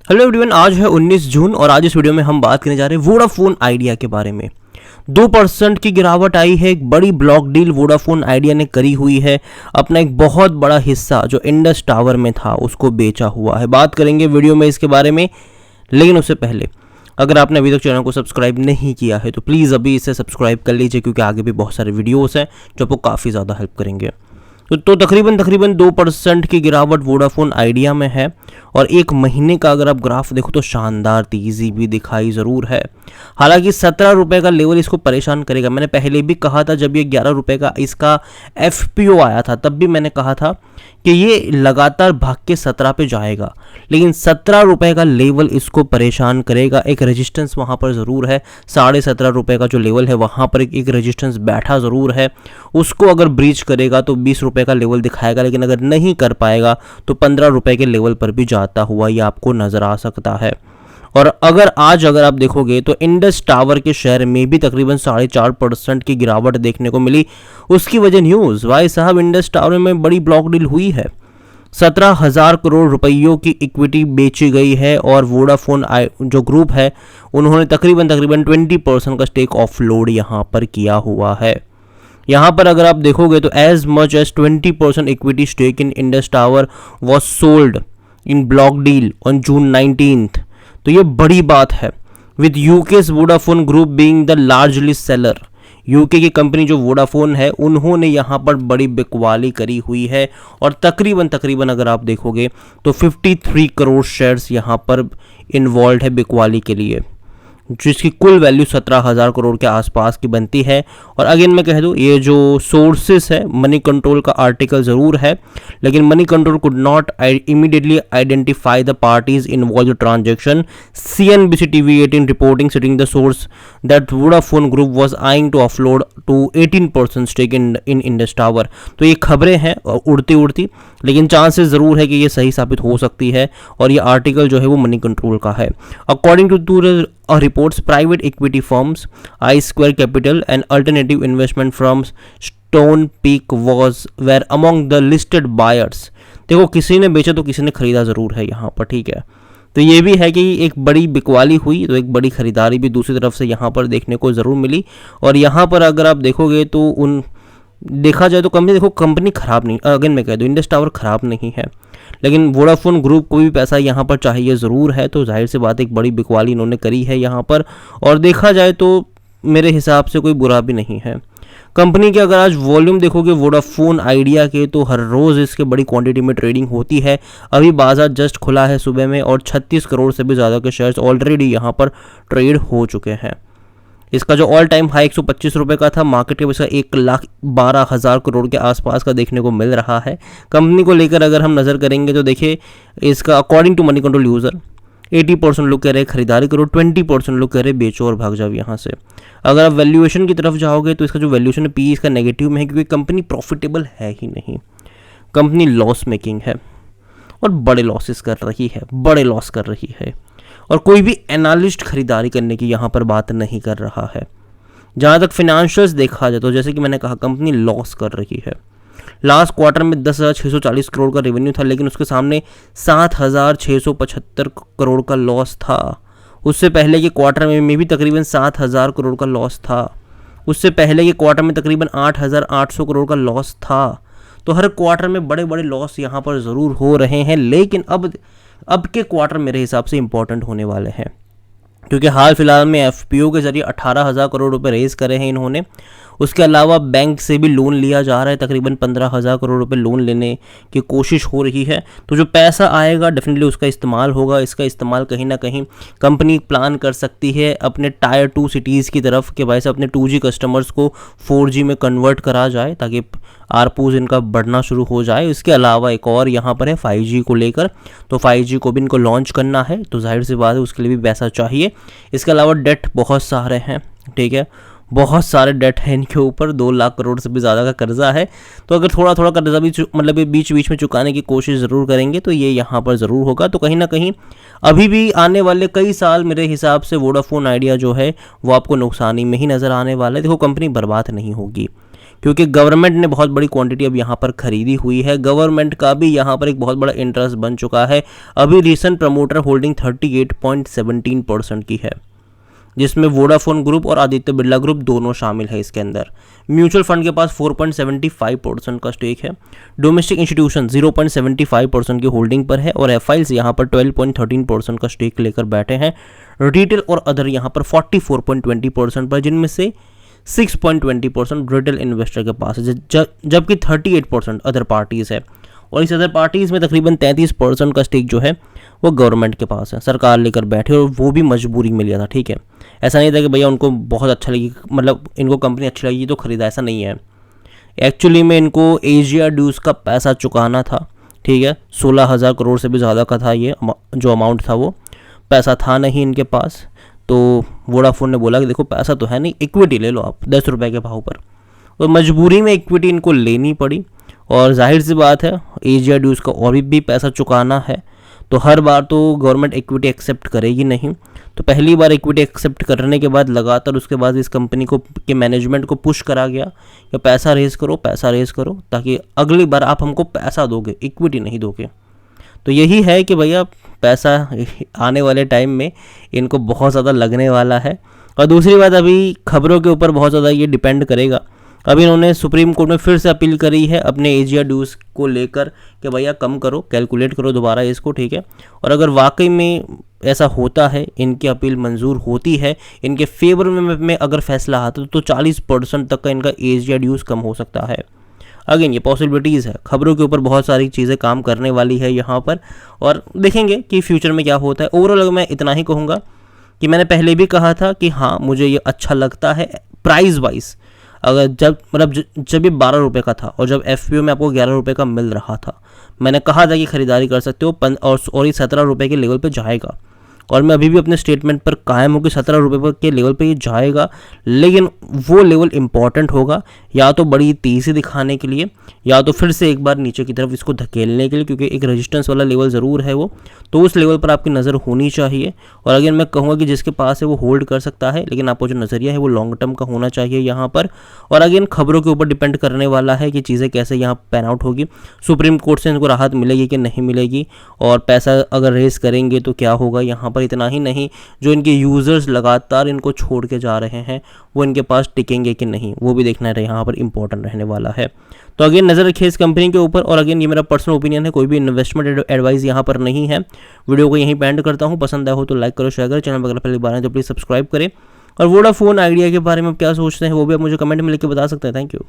Hello everyone, आज है 19 जून और आज इस वीडियो में हम बात करने जा रहे हैं वोडाफोन आइडिया के बारे में। 2% की गिरावट आई है। एक बड़ी ब्लॉक डील वोडाफोन आइडिया ने करी हुई है। अपना एक बहुत बड़ा हिस्सा जो इंडस टावर में था उसको बेचा हुआ है। बात करेंगे वीडियो में इसके बारे में, लेकिन उससे पहले अगर आपने अभी तक चैनल को सब्सक्राइब नहीं किया है तो प्लीज़ अभी इसे सब्सक्राइब कर लीजिए, क्योंकि आगे भी बहुत सारे वीडियोस हैं जो आपको काफ़ी ज़्यादा हेल्प करेंगे। तो तकरीबन 2% की गिरावट वोडाफोन आइडिया में है। और एक महीने का अगर आप ग्राफ देखो तो शानदार तेज़ी भी दिखाई ज़रूर है। हालांकि 17 रुपये का लेवल इसको परेशान करेगा। मैंने पहले भी कहा था, जब ये 11 रुपये का इसका FPO आया था तब भी मैंने कहा था कि ये लगातार भाग के 17 पे जाएगा, लेकिन 17 रुपये का लेवल इसको परेशान करेगा। एक रेजिस्टेंस वहाँ पर ज़रूर है। 17.5 रुपये का जो लेवल है वहाँ पर एक रेजिस्टेंस बैठा ज़रूर है। उसको अगर ब्रीच करेगा तो 20 रुपये का लेवल दिखाएगा, लेकिन अगर नहीं कर पाएगा तो 15 रुपये के लेवल पर भी जाता हुआ ये आपको नज़र आ सकता है। और अगर आप देखोगे तो इंडस टावर के शेयर में भी तकरीबन 4.5% की गिरावट देखने को मिली। उसकी वजह न्यूज़, भाई साहब इंडस टावर में बड़ी ब्लॉक डील हुई है। 17,000 करोड़ रुपयों की इक्विटी बेची गई है और वोडाफोन जो ग्रुप है उन्होंने तकरीबन 20% का स्टेक ऑफलोड यहाँ पर किया हुआ है। यहाँ पर अगर आप देखोगे तो as much as 20% equity stake in Indus tower was sold in block deal on June 19th। तो ये बड़ी बात है। With UK's Vodafone group being the largely seller, UK की कंपनी जो वोडाफोन है उन्होंने यहाँ पर बड़ी बिकवाली करी हुई है। और तकरीबन अगर आप देखोगे तो 53 करोड़ शेयर्स यहाँ पर इन्वॉल्व है बिकवाली के लिए, जिसकी कुल वैल्यू 17,000 करोड़ के आसपास की बनती है। और अगेन मैं कह दूँ, ये जो सोर्सेस है मनी कंट्रोल का आर्टिकल ज़रूर है, लेकिन Moneycontrol could not immediately identify the parties involve transaction. CNBC TV18 reporting citing the source that Vodafone group was eyeing to offload to 18% stake in Indus tower. तो ये खबरें हैं उड़ती, लेकिन चांसेस ज़रूर है कि ये सही साबित हो सकती है। और ये आर्टिकल जो है वो मनी कंट्रोल का है। According to reports, private equity firms, I-Square Capital and alternative investment firms Stone Peak were among the listed buyers। देखो, किसी ने बेचा तो किसी ने खरीदा ज़रूर है यहाँ पर, ठीक है। तो ये भी है कि एक बड़ी बिकवाली हुई तो एक बड़ी खरीदारी भी दूसरी तरफ से यहाँ पर देखने को ज़रूर मिली। और यहाँ पर अगर आप देखोगे तो देखा जाए तो कंपनी ख़राब नहीं, अगेन मैं कह दूँ इंडस टावर ख़राब नहीं है, लेकिन वोडाफोन ग्रुप को भी पैसा यहाँ पर चाहिए ज़रूर है। तो जाहिर सी बात एक बड़ी बिकवाली इन्होंने करी है यहाँ पर। और देखा जाए तो मेरे हिसाब से कोई बुरा भी नहीं है। कंपनी के अगर आज वॉल्यूम देखोगे वोडाफोन आइडिया के, तो हर रोज़ इसके बड़ी क्वांटिटी में ट्रेडिंग होती है। अभी बाजार जस्ट खुला है सुबह में और 36 करोड़ से भी ज़्यादा के शेयर्स ऑलरेडी यहाँ पर ट्रेड हो चुके हैं। इसका जो ऑल टाइम हाई 125 रुपये का था, मार्केट कैप इसका 1,12,000 करोड़ के आसपास का देखने को मिल रहा है। कंपनी को लेकर अगर हम नज़र करेंगे तो देखिए, इसका according to Moneycontrol user 80% लोग कह रहे हैं खरीदारी करो, 20% लोग कह रहे हैं बेचो और भाग जाओ यहाँ से। अगर आप वैल्यूएशन की तरफ जाओगे तो इसका जो वैल्यूएशन है PE इसका नेगेटिव में है, क्योंकि कंपनी प्रॉफिटेबल है ही नहीं। कंपनी लॉस मेकिंग है और बड़े लॉसेस कर रही है। और कोई भी एनालिस्ट खरीदारी करने की यहाँ पर बात नहीं कर रहा है। जहाँ तक फिनेंशियल्स देखा जाए तो जैसे कि मैंने कहा, कंपनी लॉस कर रही है। लास्ट क्वार्टर में 10,640 करोड़ का रेवेन्यू था, लेकिन उसके सामने 7,675 करोड़ का लॉस था। उससे पहले के क्वार्टर में भी तकरीबन 7,000 करोड़ का लॉस था। उससे पहले के क्वार्टर में तकरीबन 8,800 करोड़ का लॉस था। तो हर क्वार्टर में बड़े बड़े लॉस यहाँ पर ज़रूर हो रहे हैं, लेकिन अब के क्वार्टर मेरे हिसाब से इंपॉर्टेंट होने वाले हैं, क्योंकि हाल फिलहाल में FPO के जरिए 18,000 करोड़ रुपए रेज करे हैं इन्होंने। उसके अलावा बैंक से भी लोन लिया जा रहा है, तकरीबन 15,000 करोड़ रुपए लोन लेने की कोशिश हो रही है। तो जो पैसा आएगा डेफिनेटली उसका इस्तेमाल होगा। इसका इस्तेमाल कहीं ना कहीं कंपनी प्लान कर सकती है अपने टायर 2 सिटीज़ की तरफ, कि भाई से अपने 2G कस्टमर्स को 4G में कन्वर्ट करा जाए, ताकि आरपूज इनका बढ़ना शुरू हो जाए। इसके अलावा एक और यहाँ पर है 5G को लेकर, तो 5G को भी इनको लॉन्च करना है, तो जाहिर सी बात है उसके लिए भी पैसा चाहिए। इसके अलावा डेट बहुत सारे हैं, ठीक है, बहुत सारे डेट हैं इनके ऊपर, 2 लाख करोड़ से भी ज़्यादा का कर्जा है। तो अगर थोड़ा थोड़ा कर्जा भी मतलब बीच बीच में चुकाने की कोशिश ज़रूर करेंगे तो ये यहाँ पर ज़रूर होगा। तो कहीं ना कहीं अभी भी आने वाले कई साल मेरे हिसाब से वोडाफोन आइडिया जो है वो आपको नुकसानी में ही नज़र आने वाला है। देखो, कंपनी बर्बाद नहीं होगी, क्योंकि गवर्नमेंट ने बहुत बड़ी क्वांटिटी अब यहाँ पर खरीदी हुई है। गवर्नमेंट का भी यहाँ पर एक बहुत बड़ा इंटरेस्ट बन चुका है। अभी रिसेंट प्रमोटर होल्डिंग 38.17% की है, जिसमें वोडाफोन ग्रुप और आदित्य बिरला ग्रुप दोनों शामिल है इसके अंदर। म्यूचुअल फंड के पास 4.75% का स्टेक है। डोमेस्टिक इंस्टीट्यूशन 0.75% की होल्डिंग पर है और एफआईएल्स यहाँ पर 12.13% का स्टेक लेकर बैठे हैं। रिटेल और अदर यहाँ पर 44.20% पर, जिनमें से 6.20% रिटेल इन्वेस्टर के पास है, जबकि 38% अदर पार्टीज़ है। और इस अदर पार्टीज़ में तकरीबन 33% का स्टेक जो है वो गवर्नमेंट के पास है, सरकार लेकर बैठे, और वो भी मजबूरी में लिया था। ठीक है, ऐसा नहीं था कि भैया उनको बहुत अच्छा लगी, मतलब इनको कंपनी अच्छी लगी तो खरीदा, ऐसा नहीं है। एक्चुअली में इनको एशिया ड्यूज़ का पैसा चुकाना था। ठीक है, 16,000 करोड़ से भी ज़्यादा का था ये जो अमाउंट था, वो पैसा था नहीं इनके पास। तो वोडाफोन ने बोला कि देखो पैसा तो है नहीं, इक्विटी ले लो आप 10 रुपये के भाव पर। तो मजबूरी में इक्विटी इनको लेनी पड़ी, और जाहिर सी बात है एशिया ड्यूज़ का और भी पैसा चुकाना है, तो हर बार तो गवर्नमेंट इक्विटी एक्सेप्ट करेगी नहीं। तो पहली बार इक्विटी एक्सेप्ट करने के बाद लगातार उसके बाद इस कंपनी को के मैनेजमेंट को पुश करा गया कि पैसा रेज़ करो, ताकि अगली बार आप हमको पैसा दोगे, इक्विटी नहीं दोगे। तो यही है कि भैया पैसा आने वाले टाइम में इनको बहुत ज़्यादा लगने वाला है। और दूसरी बात, अभी खबरों के ऊपर बहुत ज़्यादा ये डिपेंड करेगा। अभी इन्होंने सुप्रीम कोर्ट में फिर से अपील करी है अपने एशिया ड्यूज़ को लेकर कि भैया कम करो, कैलकुलेट करो दोबारा इसको। ठीक है, और अगर वाकई में ऐसा होता है, इनकी अपील मंजूर होती है, इनके फेवर में अगर फैसला आता है तो 40% तक का इनका एशिया ड्यूज़ कम हो सकता है। अगेन ये पॉसिबिलिटीज़ है, खबरों के ऊपर बहुत सारी चीज़ें काम करने वाली है यहाँ पर, और देखेंगे कि फ्यूचर में क्या होता है। ओवरऑल मैं इतना ही कहूँगा कि मैंने पहले भी कहा था कि हाँ मुझे ये अच्छा लगता है प्राइस वाइज। अगर जब ये 12 रुपये का था और जब FPO में आपको 11 रुपये का मिल रहा था, मैंने कहा था कि ख़रीदारी कर सकते हो, और ये 17 रुपये के लेवल पे जाएगा। और मैं अभी भी अपने स्टेटमेंट पर कायम हूँ कि 17 रुपये के लेवल पे ये जाएगा, लेकिन वो लेवल इंपॉर्टेंट होगा या तो बड़ी तेज़ी दिखाने के लिए, या तो फिर से एक बार नीचे की तरफ इसको धकेलने के लिए, क्योंकि एक रेजिस्टेंस वाला लेवल ज़रूर है वो, तो उस लेवल पर आपकी नज़र होनी चाहिए। और अगेन मैं कहूँगा कि जिसके पास है वो होल्ड कर सकता है, लेकिन आपको जो नज़रिया है वो लॉन्ग टर्म का होना चाहिए यहाँ पर। और अगेन खबरों के ऊपर डिपेंड करने वाला है कि चीज़ें कैसे यहाँ पैन आउट होगी, सुप्रीम कोर्ट से इनको राहत मिलेगी कि नहीं मिलेगी, और पैसा अगर रेस करेंगे तो क्या होगा यहाँ पर। इतना ही नहीं, जो इनके यूज़र्स लगातार इनको छोड़ के जा रहे हैं वो इनके पास टिकेंगे कि नहीं, वो भी देखना यहाँ पर इंपॉर्टेंट रहने वाला है। तो अगेन नज़र रखिए इस कंपनी के ऊपर। और अगेन ये मेरा पर्सनल ओपिनियन है, कोई भी इन्वेस्टमेंट एडवाइस यहाँ पर नहीं है। वीडियो को यहीं पे एंड करता हूँ। पसंद आया हो तो लाइक करो, शेयर करो, चैनल पर अगर पहली बार है तो प्लीज़ सब्सक्राइब करें। और वोडाफोन आइडिया के बारे में क्या सोचते हैं वो भी आप मुझे कमेंट में लिख के बता सकते हैं। Thank you.